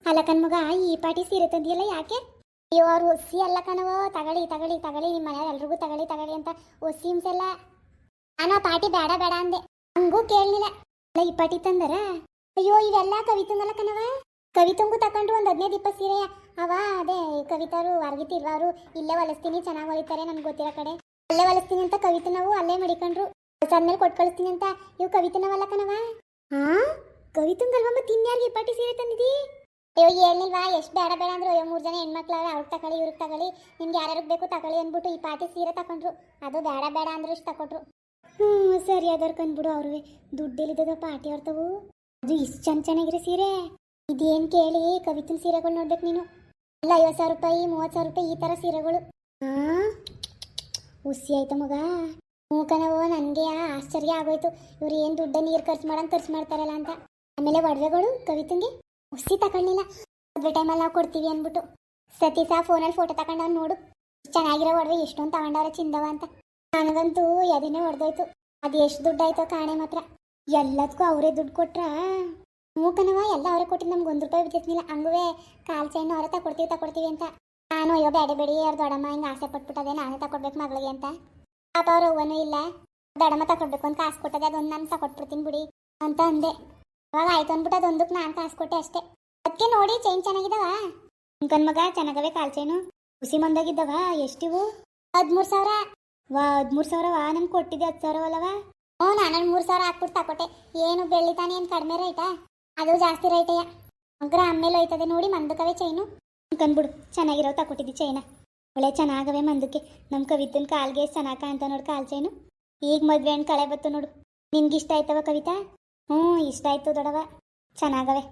ಅಲ್ಲ ಕಣ್ಮಗ, ಈ ಪಾಟಿ ಸೀರೆ ತಂದಿಯಲ್ಲ ಯಾಕೆ? ಅಯ್ಯೋ ಅವ್ರು ಒಸಿ ಅಲ್ಲ ಕಣವ, ತಗೊಳ್ಳಿ ತಗೊಳ್ಳಿ ತಗೊಳ್ಳಿ, ನಿಮ್ಮ ಮನೆಯವ್ರು ಎಲ್ರಿಗೂ ತಗೊಳ್ಳಿ ತಗೊಳ್ಳಿ ಅಂತ ಒಸಿ ಹಿಂಸೆಲ್ಲ. ನಾನು ಆ ಪಾಟಿ ಬೇಡ ಬೇಡ ಅಂದೆ, ಹಂಗೂ ಕೇಳಲಿಲ್ಲ. ಅಲ್ಲ ಈ ಪಾಟಿ ತಂದರ? ಅಯ್ಯೋ ಇವೆಲ್ಲ ಕವಿತಂಗಲ್ಲ ಕಣವ. ಕವಿತಂಗೂ ತಕೊಂಡ್ರು ಒಂದು 15-20 ಸೀರೆ ಅವ. ಅದೇ ಕವಿತಾರು ಹೊರಗಿತ್ತಿಲ್ವ, ಅವರು ಇಲ್ಲೇ ಹೊಲಿಸ್ತೀನಿ ಚೆನ್ನಾಗಿ ಹೊಲಿತಾರೆ ನನ್ಗೆ ಗೊತ್ತಿರೋ ಕಡೆ, ಅಲ್ಲೇ ಹೊಲಿಸ್ತೀನಿ ಅಂತ ಕವಿತನವು ಅಲ್ಲೇ ಮಡಿಕೊಂಡ್ರು. ಹೊಲ್ಸಾದ್ಮೇಲೆ ಕೊಟ್ಟು ಕಳಿಸ್ತೀನಿ ಅಂತ. ಇವು ಕವಿತನವಲ್ಲ ಕಣವ. ಹಾ ಕವಿತಂಗಲ್ವ, ಮತ್ತೆ ಇನ್ಯಾರಿಗೆ ಈ ಪಾಟಿ ಸೀರೆ ತಂದಿದ್ದೀ? ಅಯ್ಯೋ ಹೇಳಿಲ್ವಾ, ಎಷ್ಟು ಬೇಡ ಬೇಡ ಅಂದ್ರು. ಅಯ್ಯೋ 3 ಜನ ಹೆಣ್ಮಕ್ಳವ್ರೆ, ಅವ್ರಿಗೆ ತಗೊಳ್ಳಿ ಇವ್ರಿಗೆ ತಗೊಳ್ಳಿ, ನಿಮ್ಗೆ ಯಾರ್ಯಾರಿಗೆ ಬೇಕು ತಗೊಳ್ಳಿ ಅಂದ್ಬಿಟ್ಟು ಈ ಪಾಟಿ ಸೀರೆ ತಕೊಂಡ್ರು. ಅದು ಬೇಡ ಬೇಡ ಅಂದ್ರು ಇಷ್ಟು ತಕೊಟ್ರು. ಸರಿ ಅದರ್ ಕಂದ್ಬಿಡು, ಅವ್ರಿಗೆ ದುಡ್ಡೆಲ್ಲಿದ್ದದ ಪಾಟಿ ಅವ್ರತವು. ಅದು ಇಷ್ಟು ಚೆನ್ನಾಗಿರೋ ಸೀರೆ ಇದೇನು ಕೇಳಿ, ಕವಿತನ ಸೀರೆಗಳು ನೋಡ್ಬೇಕು ನೀನು. ಎಲ್ಲ 50,000 ರೂಪಾಯಿ 30,000 ರೂಪಾಯಿ ಈ ಥರ ಸೀರೆಗಳು. ಹುಸಿ ಆಯ್ತು ಮಗ. ಕಣವೋ, ನನಗೆ ಆಶ್ಚರ್ಯ ಆಗೋಯ್ತು, ಇವ್ರು ಏನು ದುಡ್ಡ ನೀರು ಖರ್ಚು ಮಾಡ್ತಾರಲ್ಲ ಅಂತ. ಆಮೇಲೆ ಒಡವೆಗಳು ಕವಿತಂಗೆ ಹುಸಿ ತಗೊಳ್ಳಿಲ್ಲ, ಮದುವೆ ಟೈಮಲ್ಲಿ ನಾವು ಕೊಡ್ತೀವಿ ಅಂದ್ಬಿಟ್ಟು. ಸತೀಶ ಫೋನಲ್ಲಿ ಫೋಟೋ ತಗೊಂಡವ್ ನೋಡು, ಚೆನ್ನಾಗಿರೋ ಒಡವೆ ಎಷ್ಟೊಂದು ತಗೊಂಡವ್ರೆ ಚಿಂದವ ಅಂತ. ನನಗಂತೂ ಎದಿನೇ ಹೊಡೆದೋಯ್ತು. ಅದು ಎಷ್ಟು ದುಡ್ಡು ಆಯ್ತೋ ಕಾಣೆ ಮಾತ್ರ. ಎಲ್ಲದಕ್ಕೂ ಅವರೇ ದುಡ್ಡು ಕೊಟ್ರ? ಕಣವ, ಎಲ್ಲ ಅವರೇ ಕೊಟ್ಟಿದ್ದು, ನಮ್ಗೆ 1 ರೂಪಾಯಿ ಬಿಟ್ಟಿರ್ಲಿಲ್ಲ. ಹಂಗುವೆ ಕಾಲು ಚೈನು ಅವರೇ ತಕೊಡ್ತೀವಿ ಅಂತ. ನಾನು ಅಯ್ಯೋ ಬೇಡಿ ಅವ್ರ ದೊಡ್ಡಮ್ಮ ಹಿಂಗೆ ಆಸೆ ಪಟ್ಬಿಟ್ಟದೆ, ನಾನೇ ತಕೊಡ್ಬೇಕು ಮಗಳಿಗೆ ಅಂತ. ಪಾಪ ಅವ್ರ ಅವ್ವನೂ ಇಲ್ಲ, ದೊಡ್ಡಮ್ಮ ತಕೊಡ್ಬೇಕು ಅಂತ ಕಾಸು ಕೊಟ್ಟದೆ, ಅದೊಂದು ನಾನು ತಕೊಟ್ಬಿಡ್ತೀನಿ ಬಿಡಿ ಅಂತ ಅಂದೆ. ಅವಾಗ ಆಯ್ತು ಅಂದ್ಬಿಟ್ಟು ಅದೊಂದಕ್ಕೆ ನಾನು ಕಾಸು ಕೊಟ್ಟೆ ಅಷ್ಟೇ. ಅದಕ್ಕೆ ನೋಡಿ ಚೈನ್ ಚೆನ್ನಾಗಿದ್ದಾವ ಮಗ, ಚೆನ್ನಾಗವೆ ಕಾಲು ಚೈನು ಹುಸಿ ಮಂದಾಗಿದ್ದಾವ. ಎಷ್ಟಿವು? 13,000. 13,000 ನಮ್ಗೆ ಕೊಟ್ಟಿದ್ದೆ 10,000 ಅಲ್ಲವಾ? ನಾನು 3,000 ಹಾಕ್ಬಿಟ್ಟು ತಕೊಟ್ಟೆ. ಏನು ಬೆಳ್ಳಿ ತಾನೇ, ಏನು ಕಡಿಮೆ ರೈಟಾ? ಅದು ಜಾಸ್ತಿ ರೈಟಯ್ಯ. ಗ್ರಾಮ್ ಮೇಲೆ ಹೋಯ್ತದೆ ನೋಡಿ ಮಂದಕವೇ ಚೈನು. ಅನ್ಕೊಂಡ್ಬಿಡು, ಚೆನ್ನಾಗಿರೋ ತಕೊಟ್ಟಿದ್ದಿ ಚೈನ, ಒಳ್ಳೆ ಚೆನ್ನಾಗವೆ ಮಂದಕ್ಕೆ. ನಮ್ಮ ಕವಿತನ ಕಾಲ್ಗೆ ಚೆನ್ನಾಗ ಅಂತ ನೋಡು ಕಾಲು ಚೈನು. ಈಗ ಮದುವೆ ಹಣ್ಣು ಕಳೆ ಬತ್ತು ನೋಡು. ನಿನ್ಗೆ ಇಷ್ಟ ಆಯ್ತವ ಕವಿತಾ? ಇಷ್ಟ ಆಯ್ತು ದೊಡವ, ಚೆನ್ನಾಗವೆ.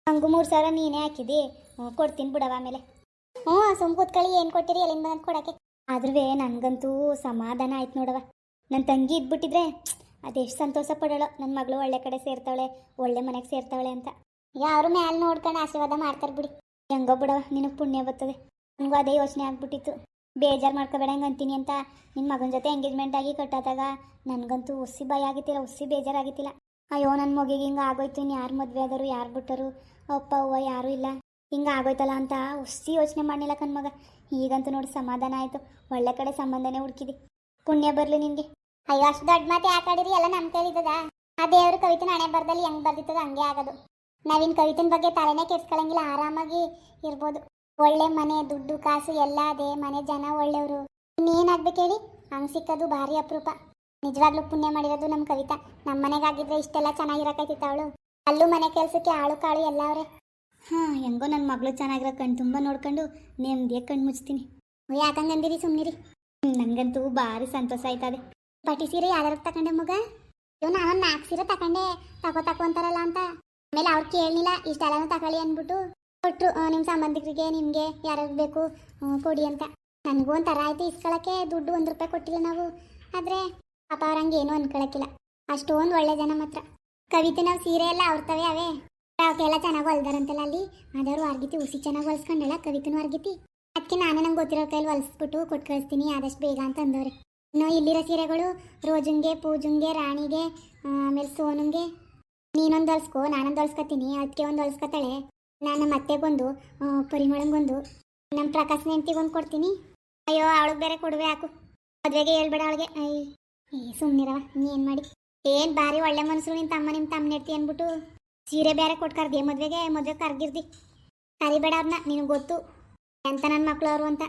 ಹಂಗೂ 3,000 ನೀನೇ ಹಾಕಿದ್ದಿ. ಕೊಡ್ತೀನಿ ಬಿಡವ ಆಮೇಲೆ. ಸುಮ್ ಕೂತ್ಕೊಳ್ಳಿ, ಏನು ಕೊಟ್ಟಿರಿ ಎಲ್ಲಿಂದ ಬಂದು ಕೊಡೋಕ್ಕೆ. ಆದ್ರೂ ನನಗಂತೂ ಸಮಾಧಾನ ಆಯ್ತು ನೋಡವ. ನನ್ನ ತಂಗಿ ಇದ್ಬಿಟ್ಟಿದ್ರೆ ಅದೆಷ್ಟು ಸಂತೋಷ ಪಡೋಳು, ನನ್ನ ಮಗಳು ಒಳ್ಳೆ ಕಡೆ ಸೇರ್ತಾವಳೆ, ಒಳ್ಳೆ ಮನೆಗೆ ಸೇರ್ತಾವಳೆ ಅಂತ. ಯಾರು ಮ್ಯಾಲೆ ನೋಡ್ಕೊಂಡು ಆಶೀರ್ವಾದ ಮಾಡ್ತಾರೆ ಬಿಡಿ. ಹೆಂಗೋ ಬಿಡವ, ನಿನಗೆ ಪುಣ್ಯ ಬರ್ತದೆ. ನನಗೂ ಅದೇ ಯೋಚನೆ ಆಗ್ಬಿಟ್ಟಿತ್ತು, ಬೇಜಾರು ಮಾಡ್ಕೋಬೇಡ ಹಂಗೆ ಅಂತೀನಿ ಅಂತ. ನಿನ್ನ ಮಗನ ಜೊತೆ ಎಂಗೇಜ್ಮೆಂಟ್ ಆಗಿ ಕಟ್ಟೋದಾಗ ನನಗಂತೂ ಹುಸಿ ಭಯ ಆಗಿತ್ತಿಲ್ಲ, ಹುಸಿ ಬೇಜಾರಾಗಿತ್ತಿಲ್ಲ. ಅಯ್ಯೋ ನನ್ನ ಮಗಿಗೆ ಹಿಂಗೆ ಆಗೋಯ್ತು, ಇನ್ನು ಯಾರು ಮದುವೆ ಆದರು, ಯಾರು ಬಿಟ್ಟರು, ಅಪ್ಪ ಅವ್ವ ಯಾರೂ ಇಲ್ಲ, ಹಿಂಗೆ ಆಗೋಯ್ತಲ್ಲ ಅಂತ ಹುಸಿ ಯೋಚನೆ ಮಾಡಲಿಲ್ಲ ಕಣ್ಮಗ. ಈಗಂತೂ ನೋಡಿ ಸಮಾಧಾನ ಆಯಿತು, ಒಳ್ಳೆ ಕಡೆ ಸಂಬಂಧನೇ ಹುಡುಕಿದಿ. ಪುಣ್ಯ ಬರಲಿ ನಿನಗೆ. ಅಯ್ಯೋ ಅಷ್ಟು ದೊಡ್ಡ ಮಾತೆ ಯಾಕಾಡಿರಿ, ಎಲ್ಲ ನಮ್ಮ ಕೈಲಿದ್ದದ. ಆ ದೇವರು ಕವಿತನ ಹಣೆ ಬರ್ದಲ್ಲಿ ಹೆಂಗೆ ಬರ್ದಿತ್ತದ ಹಂಗೆ ಆಗೋದು. ನಾವಿನ್ ಕವಿತನ ಬಗ್ಗೆ ತಲೆನೇ ಕೆಡ್ಸ್ಕೊಳ್ಳಂಗಿಲ್ಲ, ಆರಾಮಾಗಿ ಇರ್ಬೋದು. ಒಳ್ಳೆ ಮನೆ, ದುಡ್ಡು ಕಾಸು ಎಲ್ಲ ಅದೇ, ಮನೆ ಜನ ಒಳ್ಳೆಯವರು. ಇನ್ನೇನಾಗ್ಬೇಕು ಹೇಳಿ, ಹಂಗೆ ಸಿಕ್ಕೋದು ಭಾರಿ ಅಪರೂಪ. ನಿಜವಾಗ್ಲೂ ಪುಣ್ಯ ಮಾಡಿರೋದು ನಮ್ಮ ಕವಿತಾ. ನಮ್ಮ ಮನೆಗಾಗಿದ್ರೆ ಇಷ್ಟೆಲ್ಲ ಚೆನ್ನಾಗಿರಕೈತಿತ್ತ ಅವಳು. ಅಲ್ಲೂ ಮನೆ ಕೆಲಸಕ್ಕೆ ಆಳು ಕಾಳು ಎಲ್ಲ ಅವರೇ. ಹೆಂಗೋ ನನ್ನ ಮಗಳು ಚೆನ್ನಾಗಿರೋ ಕಣ್ಣು ತುಂಬ ನೋಡ್ಕೊಂಡು ನೆಮ್ಮದಿಯಾಗಿ ಕಣ್ಣು ಮುಚ್ತೀನಿ. ಯಾಕಂಗಂದಿರಿ, ಸುಮ್ಮನಿರಿ. ನನಗಂತೂ ಭಾರಿ ಸಂತೋಷ ಆಯ್ತದೆ. ಪಾಟಿ ಸೀರೆ ಯಾವ್ದಾರು ತಗೊಂಡೆ ಮಗ? ಇವ್ ನಾನೊಂದು 4 ಸೀರೆ ತಗೊಂಡೆ, ತಗೋ ಅಂತಾರಲ್ಲ ಅಂತ. ಆಮೇಲೆ ಅವ್ರು ಕೇಳಲಿಲ್ಲ, ಇಷ್ಟೆಲ್ಲನೂ ತಗೊಳ್ಳಿ ಅಂದ್ಬಿಟ್ಟು ಕೊಟ್ಟರು. ನಿಮ್ಮ ಸಂಬಂಧಿಕರಿಗೆ ನಿಮಗೆ ಯಾರ್ಯಾರು ಬೇಕು ಕೊಡಿ ಅಂತ. ನನಗೂ ಒಂಥರ ಆಯ್ತು ಇಸ್ಕೊಳ್ಳೋಕ್ಕೆ. ದುಡ್ಡು 1 ರೂಪಾಯಿ ಕೊಟ್ಟಿಲ್ಲ ನಾವು. ಆದರೆ ಪಾಪ ಅವ್ರಂಗೆ ಏನೂ ಅನ್ಕೊಳಕ್ಕಿಲ್ಲ, ಅಷ್ಟೊಂದು ಒಳ್ಳೆ ಜನ ಮಾತ್ರ. ಕವಿತೆ ನಾವು ಸೀರೆ ಎಲ್ಲ ಅವ್ರತವೇ ಅವೇ, ಅವಕ್ಕೆಲ್ಲ ಚೆನ್ನಾಗಿ ಹೊಲ್ದಾರಂತೆಲ್ಲ ಅಲ್ಲಿ. ಅದವ್ರು ಹೊರ್ಗಿತಿ ಹುಸಿ ಚೆನ್ನಾಗಿ ಹೊಲ್ಸ್ಕೊಂಡಲ್ಲ ಕವಿತನೂ ಹೊರ್ಗಿತಿ. ಅದಕ್ಕೆ ನಾನು ನಂಗೆ ಗೊತ್ತಿರೋ ಕೈಲಿ ಹೊಲಿಸ್ಬಿಟ್ಟು ಕೊಟ್ಟು ಕಳಿಸ್ತೀನಿ ಆದಷ್ಟು ಬೇಗ ಅಂತ ಅಂದವ್ರೆ. ಇನ್ನು ಇಲ್ಲಿರೋ ಸೀರೆಗಳು ರೋಜಂಗೆ, ಪೂಜಂಗೆ, ರಾಣಿಗೆ, ಆಮೇಲೆ ಸೋನಂಗೆ. ನೀನೊಂದು ಹೊಲ್ಸ್ಕೊ, ನಾನೊಂದು ಹೊಲ್ಸ್ಕೊತೀನಿ. ಅದಕ್ಕೆ ಒಂದು ಹೊಲ್ಸ್ಕೊತಾಳೆ. ನಾನು ಮತ್ತೆಗೊಂದು, ಪರಿಮಳಂಗೊಂದು, ನಮ್ಮ ಪ್ರಕಾಶ್ ನೆಂಟಿಗೊಂದು ಕೊಡ್ತೀನಿ. ಅಯ್ಯೋ ಅವಳಿಗೆ ಬೇರೆ ಕೊಡುವೆ ಹಾಕು, ಮದುವೆಗೆ ಹೇಳ್ಬೇಡ ಅವಳಿಗೆ. ಸುಮ್ಮನಿರವ, ಏನು ಮಾಡಿ. ಏನು ಭಾರಿ ಒಳ್ಳೆ ಮನಸ್ಸು ನಿಮ್ಮ ತಮ್ಮ ನೆಡ್ತಿ ಅಂದ್ಬಿಟ್ಟು ಸೀರೆ ಬೇರೆ ಕೊಟ್ಟು ಕರ್ದಿ ಮದುವೆ ಕರ್ಗಿರ್ದಿ. ಕರಿಬೇಡ ಅವ್ರನ್ನ, ನಿನಗೆ ಗೊತ್ತು ಎಂತ ನನ್ನ ಮಕ್ಳು ಅವರು ಅಂತ.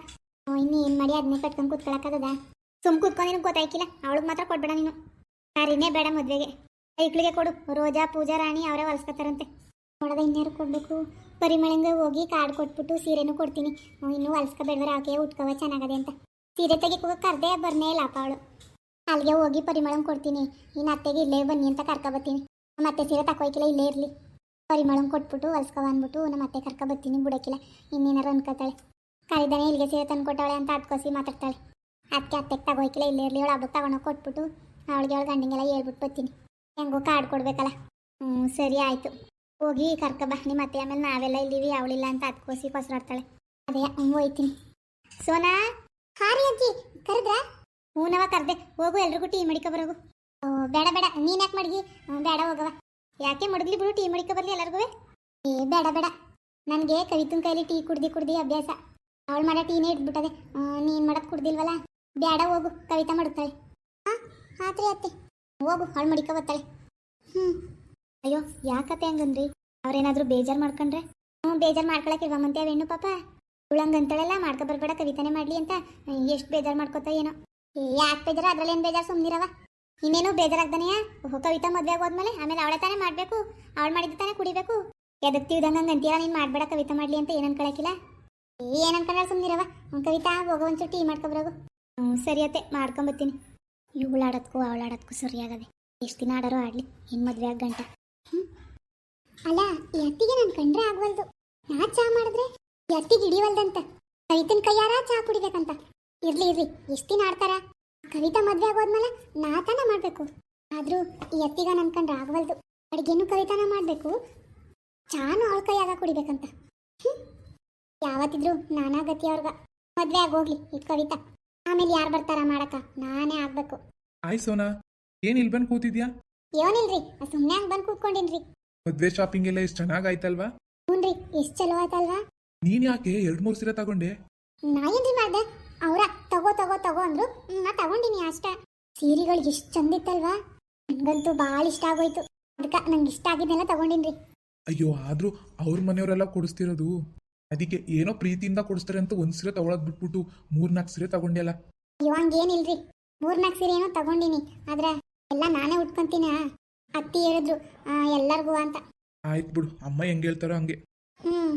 ಇನ್ನು ಏನು ಮಾಡಿ ಅದನ್ನೇ ಕಟ್ಕೊಂಡು ಕೂತ್ಕೊಳಕ್ಕದ? ಸುಮ್ ಕೂತ್ಕೊಂಡು ನಿನಗೆ ಗೊತ್ತಾಯ್ಕಿಲ್ಲ. ಅವಳಿಗೆ ಮಾತ್ರ ಕೊಡ್ಬೇಡ ನೀನು, ಕರಿನೇ ಬೇಡ ಮದುವೆಗೆ. ಐಕ್ಳಿಗೆ ಕೊಡು, ರೋಜಾ, ಪೂಜಾ, ರಾಣಿ ಅವರೇ ಹೊಲ್ಸ್ಕೊತಾರಂತೆ. ನೋಡೋದ ಇನ್ಯಾರು ಕೊಡಬೇಕು? ಪರಿಮಳಂಗೆ ಹೋಗಿ ಕಾರ್ಡ್ ಕೊಟ್ಬಿಟ್ಟು ಸೀರೆನೂ ಕೊಡ್ತೀನಿ. ಇನ್ನೂ ಹೊಲ್ಸ್ಕೊಬೇಡ್ವರೆ, ಆಕೆ ಉಟ್ಕೋವ ಚೆನ್ನಾಗದೆ ಅಂತ. ಸೀರೆ ತೆಗಿಕೋ ಕರ್ದೆ ಬರ್ನೇ ಇಲ್ಲ ಅಪ್ಪ ಅವಳು. ಅಲ್ಲಿಗೆ ಹೋಗಿ ಪರಿಮಳಂಗೆ ಕೊಡ್ತೀನಿ. ಇನ್ನು ಅತ್ತೆಗೆ ಇಲ್ಲೇ ಬನ್ನಿ ಅಂತ ಕರ್ಕೊಬತ್ತೀನಿ. ನಮ್ಮ ಅತ್ತೆ ಸೀರೆ ತಕೋಯ್ಕಿಲ್ಲ, ಇಲ್ಲೇ ಇರಲಿ. ಪರಿಮಳಂಗೆ ಕೊಟ್ಬಿಟ್ಟು ಹೊಲ್ಸ್ಕೊವ ಅಂದ್ಬಿಟ್ಟು ನಮ್ಮ ಅತ್ತೆ ಕರ್ಕೊಬತ್ತೀನಿ. ಬಿಡೋಕ್ಕಿಲ್ಲ, ಇನ್ನೇನಾರು ಅನ್ಕೋತಾಳೆ. ಕರಿದಾನೆ ಇಲ್ಲಿಗೆ ಸೀರೆ ತಂದು ಕೊಟ್ಟವಳೆ ಅಂತ ಅದ್ಕೋಸಿ ಮಾತಾಡ್ತಾಳೆ. ಅತ್ತೆಗೆ ತಗೋಯ್ಕಿಲ್ಲ, ಇಲ್ಲೇ ಇರಲಿ. ಅವಳು ಹಬ್ಬಕ್ಕೆ ತಗೊಂಡೋಗಿ ಕೊಟ್ಬಿಟ್ಟು ಅವಳಿಗೆ ಗಂಡಿಗೆಲ್ಲ ಹೇಳ್ಬಿಟ್ಟು ಬರ್ತೀನಿ. ಹೆಂಗೋ ಕಾರ್ಡ್ ಕೊಡ್ಬೇಕಲ್ಲ. ಸರಿ ಆಯಿತು, ಹೋಗಿ ಕರ್ಕೊಬ ನಿಮ್ಮ ಅತ್ತೆ. ಆಮೇಲೆ ನಾವೆಲ್ಲ ಇದ್ದೀವಿ, ಅವಳಿಲ್ಲ ಅಂತ ಅದ್ಕೋಸಿ ಕೊಸರಾಡ್ತಾಳೆ. ಅದೇ ಹೋಯ್ತೀನಿ. ಸೋನಾ, ಹಾರಿ ಅಜ್ಜಿ ಕರೆದ್ರಾ? ಹೂನವ ಕರ್ದೆ. ಹೋಗು, ಎಲ್ರಿಗೂ ಟೀ ಮಡಿಕೊ ಬರೋಗು. ಬೇಡ ಬೇಡ, ನೀನು ಯಾಕೆ ಮಡಗಿ? ಬೇಡ ಹೋಗವ. ಯಾಕೆ ಮಡಗ್ಲಿ ಬಿಡು, ಟೀ ಮಡಿಕೊ ಬರಲಿ ಎಲ್ಲರಿಗೂ. ಬೇಡ ಬೇಡ, ನನಗೆ ಕವಿತನ ಕೈಲಿ ಟೀ ಕುಡ್ದು ಅಭ್ಯಾಸ. ಅವಳು ಮಾಡೋ ಟೀನೇ ಇಟ್ಬಿಟ್ಟದೆ. ನೀನು ಮಾಡೋದು ಕುಡ್ದಿಲ್ವಲ್ಲ, ಬೇಡ ಹೋಗು, ಕವಿತಾ ಮಾಡುತ್ತಾಳೆ. ಹಾಂ ಆತ್ರಿ ಅತ್ತೆ, ಹೋಗು, ಅವಳು ಮಡಿಕ ಬರ್ತಾಳೆ. ಅಯ್ಯೋ ಯಾಕತ್ತೆ ಹಂಗಂದ್ರಿ? ಅವ್ರೇನಾದರೂ ಬೇಜಾರು ಮಾಡ್ಕೊಂಡ್ರೆ? ಬೇಜಾರು ಮಾಡ್ಕೊಳಕ್ಕೆ ಇರ್ವಮ್ಮಂತೆ ಅವೇನು ಪಾಪ. ಇವಳು ಹಂಗಂತಾಳೆಲ್ಲ, ಮಾಡ್ಕೊ ಬರ್ಬೇಡ ಕವಿತಾನೆ ಮಾಡಲಿ ಅಂತ. ಎಷ್ಟು ಬೇಜಾರು ಮಾಡ್ಕೋತಾ ಏನೋ. ಯಾಕೆ ಬೇಜಾರು? ಅದ್ರಲ್ಲಿ ಏನು ಬೇಜಾರು, ಸುಮ್ಮನಿರವ. ಇನ್ನೇನು ಬೇಜಾರಾಗ್ದಾನೆಯಾ? ಕವಿತಾ ಮದುವೆ ಆಗೋದ್ಮೇಲೆ ಆಮೇಲೆ ಅವಳೆ ತಾನೇ ಮಾಡಬೇಕು, ಅವಳು ಮಾಡಿದ್ದು ತಾನೇ ಕುಡಿಬೇಕು. ಎದಕ್ತಿವ್ದಂಗೆ ಹಂಗೆ ಅಂತೀಯ, ನೀನು ಮಾಡಬೇಡ ಕವಿತಾ ಮಾಡಲಿ ಅಂತ ಏನು ಅನ್ಕೊಳಕಿಲ್ಲ. ಏನು ಅನ್ಕೊಂಡ್ರೆ ಸುಮ್ಮನಿರವ. ಕವಿತಾ ಹೋಗೋ ಒಂಚೂರು ಟೀ ಮಾಡ್ಕೊಬರೋಗು. ಸರಿ ಅತ್ತೆ, ಮಾಡ್ಕೊಂಬತ್ತೀನಿ. ಇವಳು ಆಡೋದಕ್ಕೂ ಅವಳು ಆಡೋದಕ್ಕೂ ಸರಿಯಾಗದೆ. ಎಷ್ಟು ದಿನ ಆಡೋರು ಆಡಲಿ, ಇನ್ನು ಮದುವೆ ಆಗ ಗಂಟ. ಅಲ್ಲ, ಈ ಅತ್ತಿಗೆ ನನ್ನ ಕಂಡ್ರೆ ಆಗವಲ್ದು. ನಾ ಚಾ ಮಾಡಿದ್ರೆ ಈ ಅತ್ತಿಗೆ ಹಿಡಿವಲ್ದಂತ. ಕವಿತನ ಕೈಯಾರ ಚಾ ಕುಡಿಬೇಕಂತ. ಇರ್ಲಿ ಎಷ್ಟು ದಿನ ಆಡ್ತಾರ? ಕವಿತಾ ಮದುವೆ ಆಗೋದ್ಮೇಲೆ ನಾ ತಾನೇ ಮಾಡಬೇಕು. ಆದರೂ ಈ ಅತ್ತಿಗ ನನ್ನ ಕಂಡ್ರೆ ಆಗವಲ್ದು. ಅಡುಗೆನೂ ಕವಿತಾನ ಮಾಡಬೇಕು, ಚಾನು ಅವಳ ಕೈಯಾಗ ಕುಡಿಬೇಕಂತ. ಯಾವತ್ತಿದ್ರು ನಾನಾ ಗತಿ ಅವ್ರಗ. ಮದುವೆ ಆಗೋಗ್ಲಿ ಈ ಕವಿತಾ, ಆಮೇಲೆ ಯಾರು ಬರ್ತಾರ ಮಾಡಕ? ನಾನೇ ಆಗ್ಬೇಕು. ಆಯ್ ಸೋನಾ, ಏನ್ ಇಲ್ಲಿ ಬಂದು ಕೂತಿದ್ಯಾ? ಏನಿಲ್ರಿ, ಸುಮ್ಮನೆ ಹಂಗೆ ಬಂದು ಕೂತ್ಕೊಂಡಿನ್ರಿ. ಮದ್ವೆ ಶಾಪಿಂಗ್ ಎಲ್ಲ ಎಷ್ಟು ಚೆನ್ನಾಗಾಯ್ತಲ್ವಾ? ಹ್ಞೂನ್ರಿ, ಎಷ್ಟು ಚಲೋ ಆಯ್ತಲ್ವಾ? ನೀನ್ ಯಾಕೆ 2-3 ಸೀರೆ ತಗೊಂಡೆ? ನಾ ಏನ್ರಿ ಮಾಡ್ದೆ? ಅವ್ರ ತಗೋ ಅಂದ್ರು, ನಾ ತಗೊಂಡಿನಿ ಅಷ್ಟೇ. ಸೀರೆಗಳು ಎಷ್ಟು ಚಂದಿತ್ತಲ್ವಾ? ನನಗಂತೂ ಭಾಳ ಇಷ್ಟ ಆಗೋಯ್ತು. ಅದಕ್ಕೆ ನಂಗೆ ಇಷ್ಟ ಆಗಿದ್ದೆಲ್ಲ ತಗೊಂಡಿನ್ರಿ. ಅಯ್ಯೋ, ಆದ್ರೂ ಅವ್ರ ಮನೆಯವರೆಲ್ಲ ಕೊಡಿಸ್ತಿರೋದು, ಅದಕ್ಕೆ ಏನೋ ಪ್ರೀತಿಯಿಂದ ಕೊಡಿಸ್ತಾರೆ ಅಂತ 1 ಸೀರೆ ತಗೊಳೋದ್ ಬಿಟ್ಬಿಟ್ಟು 3-4 ಸೀರೆ ತಗೊಂಡೆಲ್ಲ. ಅಯ್ಯೋ ಹಂಗೇನಿಲ್ರಿ, 3-4 ಸೀರೆ ಏನೋ ತಗೊಂಡಿನಿ, ಆದ್ರೆ ಎಲ್ಲ ನಾನೇ ಉಟ್ಕೊಂತೀನಿ. ಅತ್ತಿ ಹೇಳಿದ್ರು ಎಲ್ಲರಿಗೂ ಅಂತ. ಆಯ್ತು ಬಿಡು, ಅಮ್ಮ ಹೆಂಗೆ ಹೇಳ್ತಾರೋ ಹಂಗೆ. ಹ್ಮ್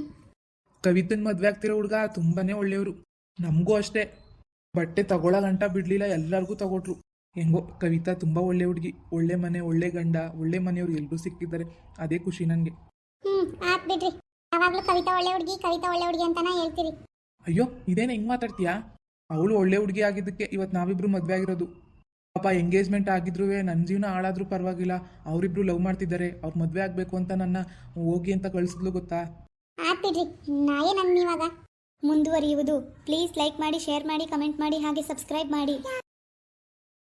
ಕವಿತನ್ ಮದ್ವೆ ಆಗ್ತಿರೋ ಹುಡುಗ ತುಂಬಾನೇ ಒಳ್ಳೆಯವರು. ನಮಗೂ ಅಷ್ಟೇ, ಬಟ್ಟೆ ತಗೊಳ ಗಂಟ ಬಿಡ್ಲಿಲ್ಲ, ಎಲ್ಲರಿಗೂ ತಗೊಟ್ರು. ಹೆಂಗೋ ಕವಿತಾ ತುಂಬಾ ಒಳ್ಳೆ ಹುಡುಗಿ, ಒಳ್ಳೆ ಮನೆ, ಒಳ್ಳೆ ಗಂಡ, ಒಳ್ಳೆ ಮನೆಯವ್ರು ಎಲ್ರೂ ಸಿಕ್ಕಿದ್ದಾರೆ. ಅದೇ ಖುಷಿ ನನಗೆ. ಆತ್ ಬಿಡ್ರಿ, ಯಾವಾಗ್ಲೂ ಕವಿತಾ ಒಳ್ಳೆ ಹುಡುಗಿ ಅಂತಾನ ಹೇಳ್ತೀರಿ. ಅಯ್ಯೋ, ಇದೇನ ಹಿಂಗ್ ಮಾತಾಡ್ತೀಯಾ? ಅವಳು ಒಳ್ಳೆ ಹುಡುಗಿ ಆಗಿದ್ದಕ್ಕೆ ಇವತ್ತು ನಾವಿಬ್ರು ಮದ್ವೆ ಆಗಿರೋದು. ಪಾಪ ಎಂಗೇಜ್ಮೆಂಟ್ ಆಗಿದ್ರು ನನ್ನ ಜೀವನ ಹಾಳಾದ್ರೂ ಪರವಾಗಿಲ್ಲ, ಅವರಿಬ್ರು ಲವ್ ಮಾಡ್ತಿದ್ದಾರೆ, ಅವ್ರು ಮದ್ವೆ ಆಗ್ಬೇಕು ಅಂತ ನನ್ನ ಹೋಗಿ ಅಂತ ಕಳಿಸಿದ್ಲು ಗೊತ್ತಾ? ಆತ್ ಬಿಡ್ರಿ, ನಾಯೇ ನನ್ನ ಇವಾಗ ಮುಂದುವರಿಯುವುದು. ಪ್ಲೀಸ್ ಲೈಕ್ ಮಾಡಿ, ಶೇರ್ ಮಾಡಿ, ಕಮೆಂಟ್ ಮಾಡಿ, ಹಾಗೆ ಸಬ್ಸ್ಕ್ರೈಬ್ ಮಾಡಿ.